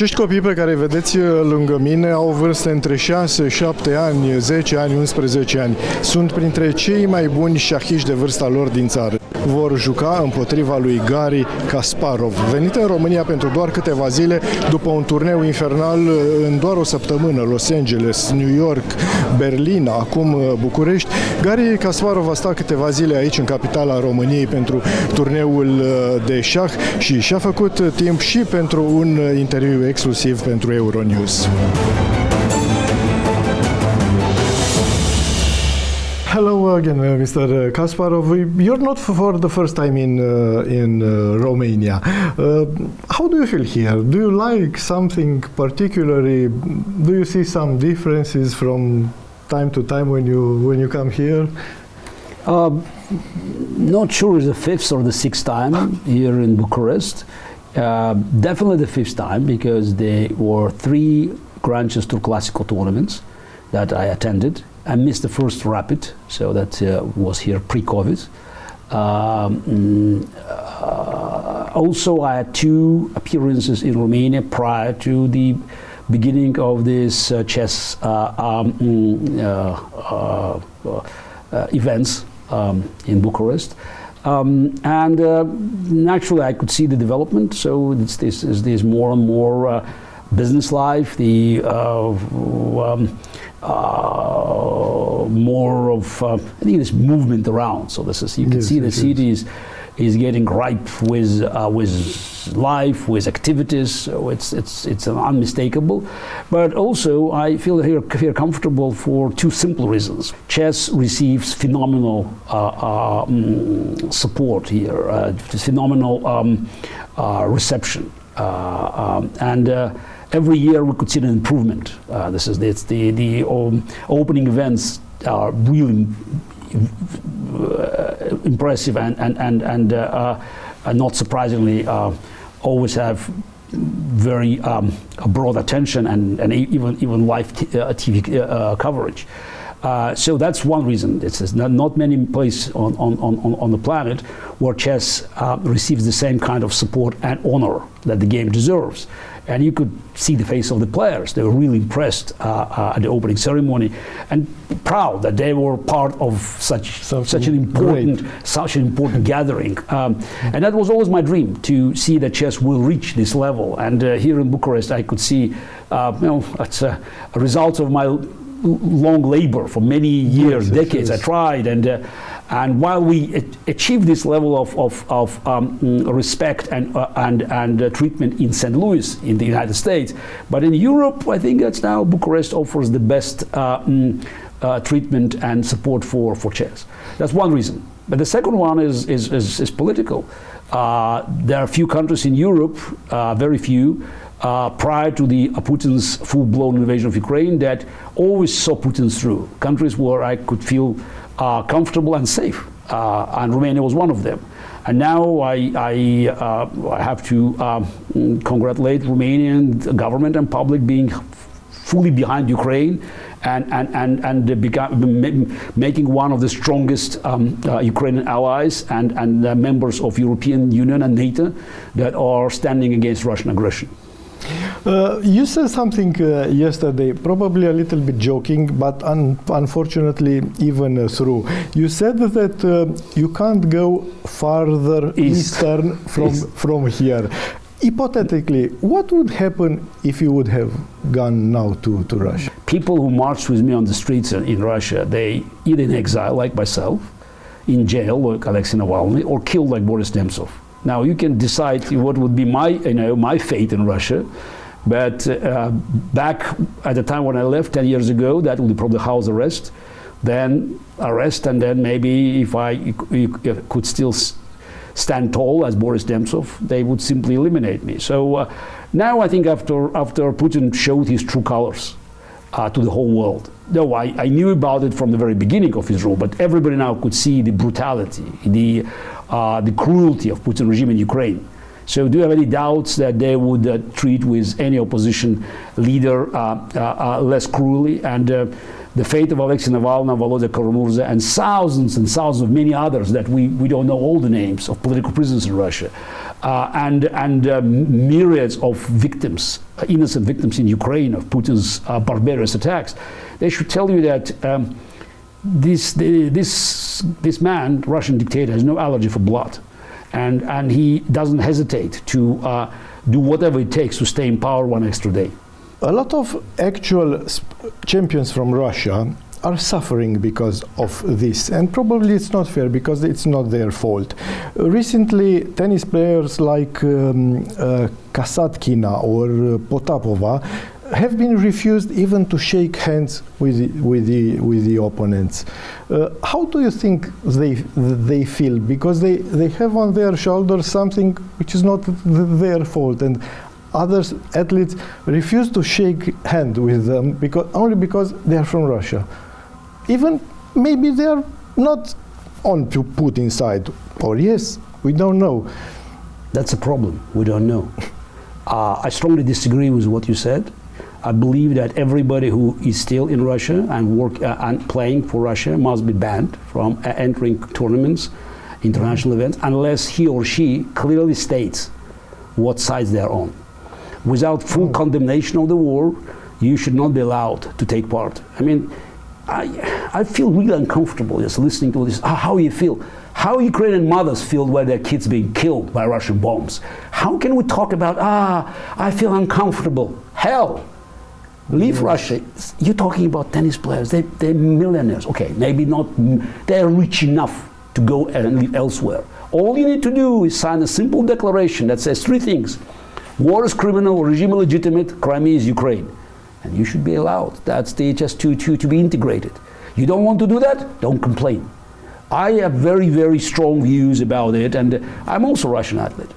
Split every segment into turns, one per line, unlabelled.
Acești copii pe care îi vedeți lângă mine au vârste între 6, 7 ani, 10 ani, 11 ani. Sunt printre cei mai buni șahiști de vârsta lor din țară. Vor juca împotriva lui Garry Kasparov, venit în România pentru doar câteva zile după un turneu infernal în doar o săptămână. Los Angeles, New York, Berlin, acum București. Garry Kasparov a stat câteva zile aici în capitala României pentru turneul de șah și și-a făcut timp și pentru un interviu exclusiv pentru Euronews. Hello again, Mr. Kasparov. You're not for the first time in Romania. How do you feel here? Do you like something particularly? Do you see some differences from time to time when you come here?
Not sure it's the fifth or the sixth time here in Bucharest. Definitely the fifth time, because there were 3 Grand Chess Tour Classical tournaments that I attended. I missed the first Rapid, so that was here pre-COVID. Also, I had 2 appearances in Romania prior to the beginning of this chess events in Bucharest. And naturally, I could see the development. So there's more and more business life. The more of I think this movement around. So this is, you can see the city is getting ripe with life, with activities. So it's unmistakable. But also I feel here comfortable for 2 simple reasons. Chess receives phenomenal support here, phenomenal reception, and every year we could see an improvement. The opening events are really impressive and not surprisingly always have very broad attention and even live TV coverage. So that's one reason. It's not many places on the planet where chess receives the same kind of support and honor that the game deserves. And you could see the face of the players. They were really impressed at the opening ceremony and proud that they were part of such an important gathering. And that was always my dream, to see that chess will reach this level. And here in Bucharest, I could see, it's a result of my long labor for many years, decades. I tried, and while we achieved this level of respect and treatment in St. Louis in the United States, but in Europe, I think that's now Bucharest offers the best treatment and support for chess. That's one reason. But the second one is political. There are a few countries in Europe, very few, prior to the Putin's full-blown invasion of Ukraine, that always saw Putin through. Countries where I could feel comfortable and safe, and Romania was one of them. And now I have to congratulate Romanian government and public being fully behind Ukraine and making one of the strongest Ukrainian allies and members of European Union and NATO that are standing against Russian aggression.
You said something yesterday, probably a little bit joking, but unfortunately even true. You said that you can't go farther eastern from here. Hypothetically, what would happen if you would have gone now to Russia?
People who marched with me on the streets in Russia, they either in exile like myself, in jail like Alexei Navalny, or killed like Boris Nemtsov. Now you can decide what would be my fate in Russia, but back at the time when I left 10 years ago, that would be probably house arrest, then arrest, and then maybe if I could still stand tall as Boris Nemtsov, they would simply eliminate me. So now I think after Putin showed his true colors to the whole world, though I knew about it from the very beginning of his rule, but everybody now could see the brutality, the cruelty of Putin regime in Ukraine. So do you have any doubts that they would treat with any opposition leader less cruelly? And the fate of Alexei Navalny, Volodya Karamurza, and thousands of many others that we don't know all the names of political prisoners in Russia. and myriads of victims, innocent victims in Ukraine of Putin's barbarous attacks, they should tell you that this man, Russian dictator, has no allergy for blood, and he doesn't hesitate to do whatever it takes to stay in power one extra day.
A lot of actual champions from Russia are suffering because of this, and probably it's not fair because it's not their fault. Recently, tennis players like Kasatkina or Potapova have been refused even to shake hands with the opponents. How do you think they feel? Because they have on their shoulders something which is not their fault, and other athletes refuse to shake hand with them only because they are from Russia. Even maybe they are not on Putin's side, or yes, we don't know.
That's a problem. We don't know. I strongly disagree with what you said. I believe that everybody who is still in Russia and playing for Russia must be banned from entering tournaments, international events, unless he or she clearly states what sides they are on. Without full condemnation of the war, you should not be allowed to take part. I mean, I feel really uncomfortable just listening to this. How you feel? How Ukrainian mothers feel when their kids being killed by Russian bombs? How can we talk about, I feel uncomfortable? Hell, leave Russia. You're talking about tennis players. They're millionaires. Okay, maybe not, they're rich enough to go and live elsewhere. All you need to do is sign a simple declaration that says three things. War is criminal, regime illegitimate, Crimea is Ukraine. And you should be allowed. That's just to be integrated. You don't want to do that? Don't complain. I have very, very strong views about it, and I'm also a Russian athlete.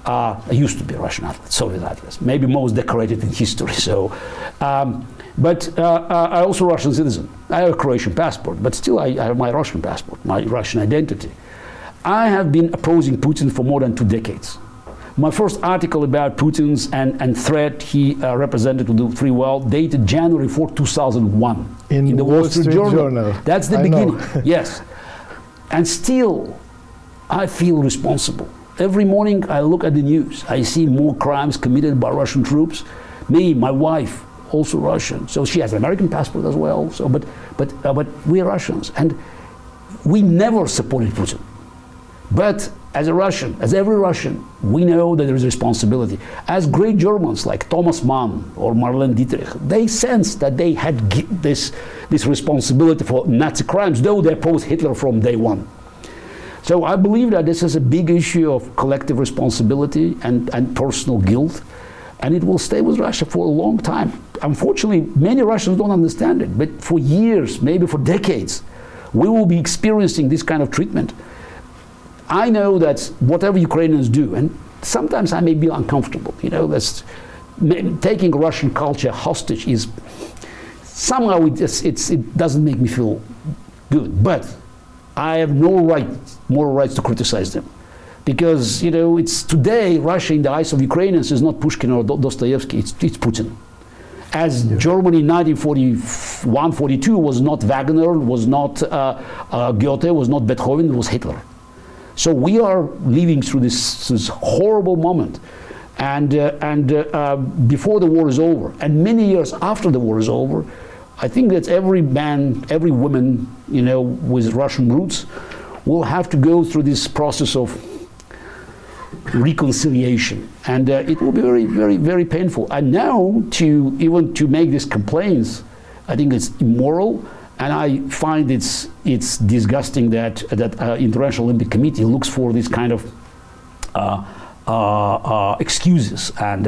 I used to be a Russian athlete, Soviet athlete, maybe most decorated in history. So, but I'm also a Russian citizen. I have a Croatian passport, but still I have my Russian passport, my Russian identity. I have been opposing Putin for more than 2 decades. My first article about Putin's and threat he represented to the free world dated January 4, 2001 in the Wall Street Journal. That's the beginning. Yes. And still, I feel responsible. Every morning I look at the news. I see more crimes committed by Russian troops. Me, my wife, also Russian. So she has an American passport as well. So, but we are Russians. And we never supported Putin. But as a Russian, as every Russian, we know that there is responsibility. As great Germans like Thomas Mann or Marlene Dietrich, they sensed that they had this responsibility for Nazi crimes, though they opposed Hitler from day one. So I believe that this is a big issue of collective responsibility and personal guilt, and it will stay with Russia for a long time. Unfortunately, many Russians don't understand it, but for years, maybe for decades, we will be experiencing this kind of treatment. I know that whatever Ukrainians do, and sometimes I may be uncomfortable, you know, that's, taking Russian culture hostage is somehow it doesn't make me feel good. But I have no moral rights to criticize them, because you know it's today Russia in the eyes of Ukrainians is not Pushkin or Dostoevsky, it's Putin. As Germany in 1941-42 was not Wagner, was not Goethe, was not Beethoven, it was Hitler. So we are living through this horrible moment, and before the war is over, and many years after the war is over, I think that every man, every woman, you know, with Russian roots, will have to go through this process of reconciliation, and it will be very, very, very painful. And now, even to make these complaints, I think it's immoral. And I find it's disgusting that International Olympic Committee looks for this kind of excuses, and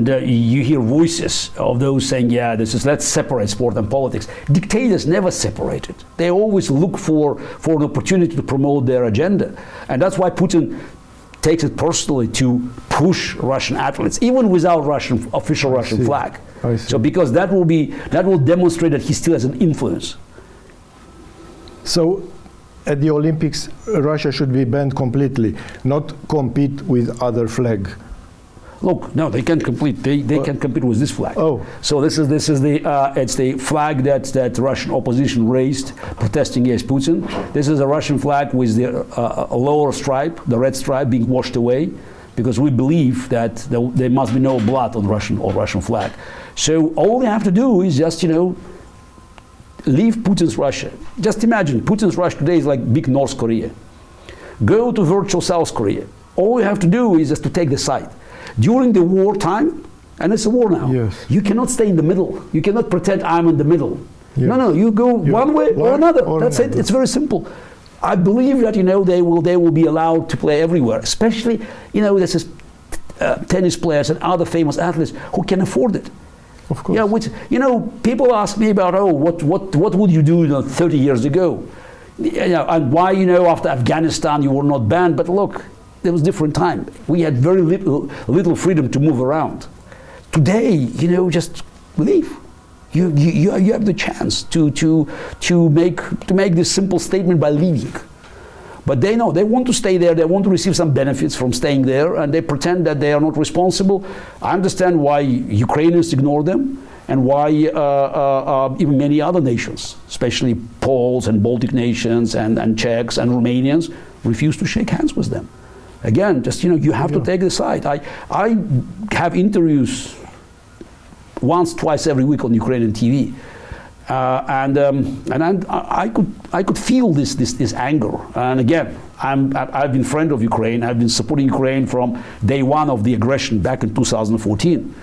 you hear voices of those saying, "Yeah, let's separate sport and politics." Dictators never separate it. They always look for an opportunity to promote their agenda, and that's why Putin takes it personally to push Russian athletes, even without official Russian flag. So because that will demonstrate that he still has an influence. So at the Olympics, Russia should be banned completely, not compete with other flag. Look, no, they can compete. They can compete with this flag.
Oh.
So this is the it's the flag that Russian opposition raised protesting against Putin. This is a Russian flag with the a lower stripe, the red stripe, being washed away, because we believe that there must be no blood on Russian flag. So all they have to do is just leave Putin's Russia. Just imagine Putin's Russia today is like big North Korea. Go to virtual South Korea. All you have to do is just to take the side. During the wartime, and it's a war now,
yes,
you cannot stay in the middle. You cannot pretend I'm in the middle.
Yes.
No, you go one way or another. That's it. It's very simple. I believe that they will be allowed to play everywhere. Especially this is tennis players and other famous athletes who can afford it.
Of course.
Yeah, which people ask me about what would you do 30 years ago, and why after Afghanistan you were not banned. But look, there was different time. We had very little freedom to move around. Today, just leave. You have the chance to make this simple statement by leaving. But they know they want to stay there. They want to receive some benefits from staying there, and they pretend that they are not responsible. I understand why Ukrainians ignore them, and why even many other nations, especially Poles and Baltic nations and Czechs and Romanians, refuse to shake hands with them. Again, just you have to take the side. I have interviews once, twice every week on Ukrainian TV, and I could feel this anger. And again, I've been friend of Ukraine. I've been supporting Ukraine from day one of the aggression back in 2014,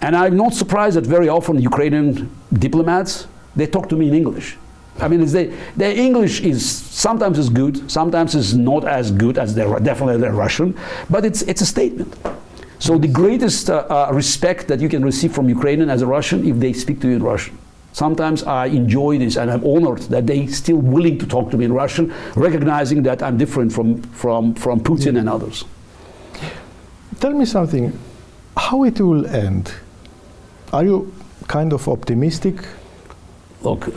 and I'm not surprised that very often Ukrainian diplomats, they talk to me in English. I mean, their English is sometimes is good, sometimes is not as good as their Russian, but it's a statement. So the greatest respect that you can receive from Ukrainian as a Russian if they speak to you in Russian. Sometimes I enjoy this, and I'm honored that they still willing to talk to me in Russian, recognizing that I'm different from Putin and others.
Tell me something. How it will end? Are you kind of optimistic?
Look.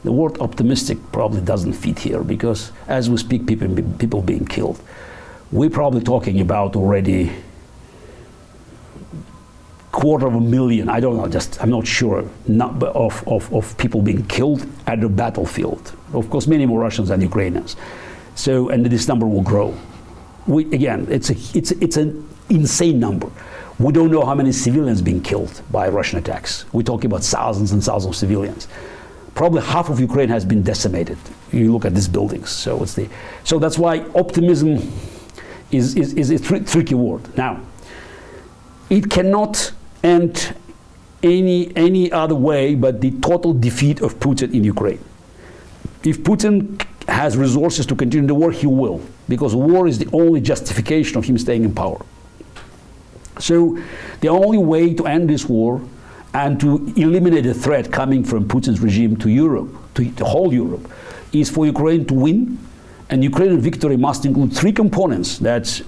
The word optimistic probably doesn't fit here, because as we speak, people being killed. We're probably talking about already 250,000, I don't know, I'm not sure, of people being killed at the battlefield. Of course, many more Russians than Ukrainians. So, and this number will grow. Again, it's an insane number. We don't know how many civilians being killed by Russian attacks. We're talking about thousands and thousands of civilians. Probably half of Ukraine has been decimated. You look at these buildings. So that's why optimism is a tricky word. Now, it cannot end any other way but the total defeat of Putin in Ukraine. If Putin has resources to continue the war, he will, because war is the only justification of him staying in power. So the only way to end this war and to eliminate the threat coming from Putin's regime to Europe, to the whole Europe, is for Ukraine to win. And Ukrainian victory must include three components that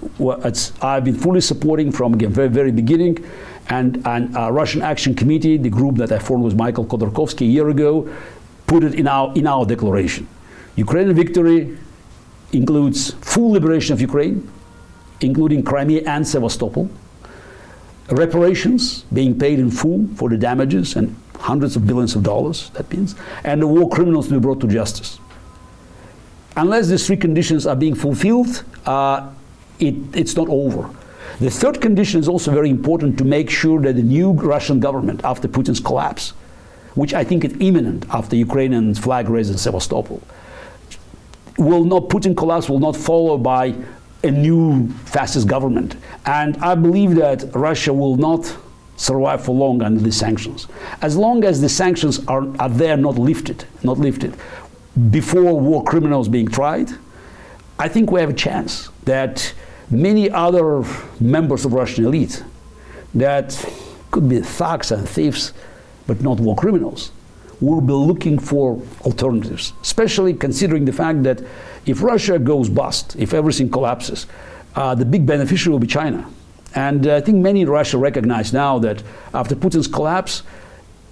I've been fully supporting from the very, very beginning. And Russian Action Committee, the group that I formed with Michael Khodorkovsky a year ago, put it in our declaration. Ukrainian victory includes full liberation of Ukraine, including Crimea and Sevastopol, reparations being paid in full for the damages and hundreds of billions of dollars, that means, and the war criminals to be brought to justice. Unless these three conditions are being fulfilled, it's not over. The third condition is also very important, to make sure that the new Russian government, after Putin's collapse, which I think is imminent after Ukrainian flag raise in Sevastopol, Putin collapse will not follow by a new fascist government. And I believe that Russia will not survive for long under these sanctions. As long as the sanctions are there, not lifted, before war criminals being tried, I think we have a chance that many other members of Russian elite that could be thugs and thieves, but not war criminals, will be looking for alternatives, especially considering the fact that if Russia goes bust, if everything collapses, the big beneficiary will be China. And I think many in Russia recognize now that after Putin's collapse,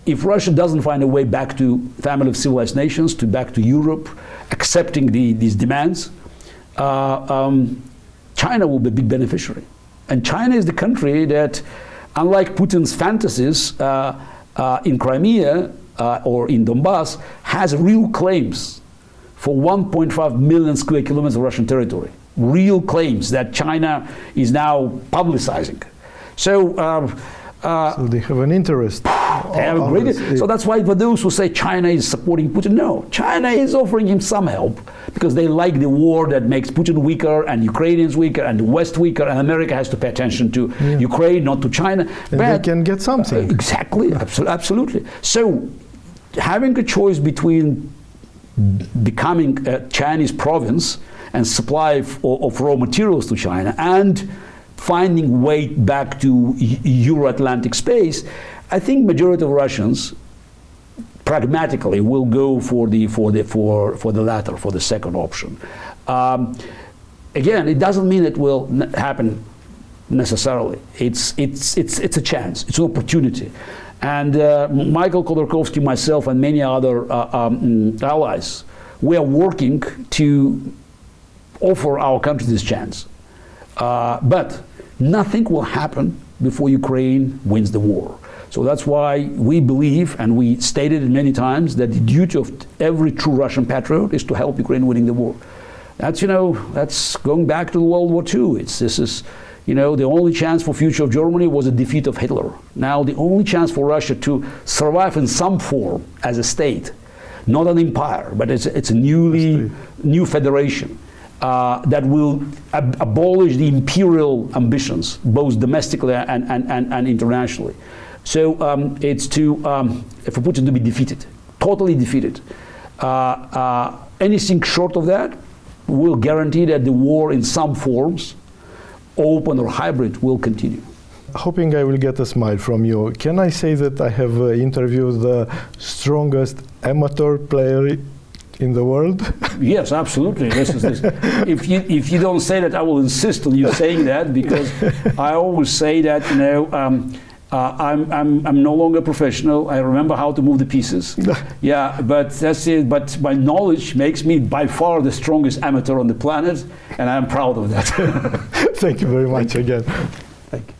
if Russia doesn't find a way back to family of civilized nations, back to Europe, accepting these demands, China will be a big beneficiary. And China is the country that, unlike Putin's fantasies in Crimea or in Donbass, has real claims for 1.5 million square kilometers of Russian territory. Real claims that China is now publicizing. So
they have an interest.
They have a great, so that's why for those who say China is supporting Putin, no, China is offering him some help because they like the war that makes Putin weaker and Ukrainians weaker and the West weaker, and America has to pay attention to Ukraine, not to China.
And they can get something.
Exactly, absolutely. So having a choice between becoming a Chinese province and supply of raw materials to China and finding way back to Euro-Atlantic space, I think majority of Russians pragmatically will go for the latter, for the second option. Again, it doesn't mean it will happen necessarily. It's a chance. It's an opportunity. And Michael Khodorkovsky, myself, and many other allies, we are working to offer our country this chance. But nothing will happen before Ukraine wins the war. So that's why we believe, and we stated it many times, that the duty of every true Russian patriot is to help Ukraine winning the war. That's, that's going back to World War II. This is, the only chance for future of Germany was a defeat of Hitler. Now the only chance for Russia to survive in some form as a state, not an empire, but it's a new federation that will abolish the imperial ambitions, both domestically and internationally. So it's for Putin to be defeated, totally defeated. Anything short of that will guarantee that the war in some forms, open or hybrid, will continue.
Hoping I will get a smile from you. Can I say that I have interviewed the strongest amateur player in the world? Yes,
absolutely. If you don't say that, I will insist on you saying that, because I always say that I'm no longer professional. I remember how to move the pieces. Yeah, but that's it. But my knowledge makes me by far the strongest amateur on the planet, and I'm proud of that.
Thank you very much again.
Thank you.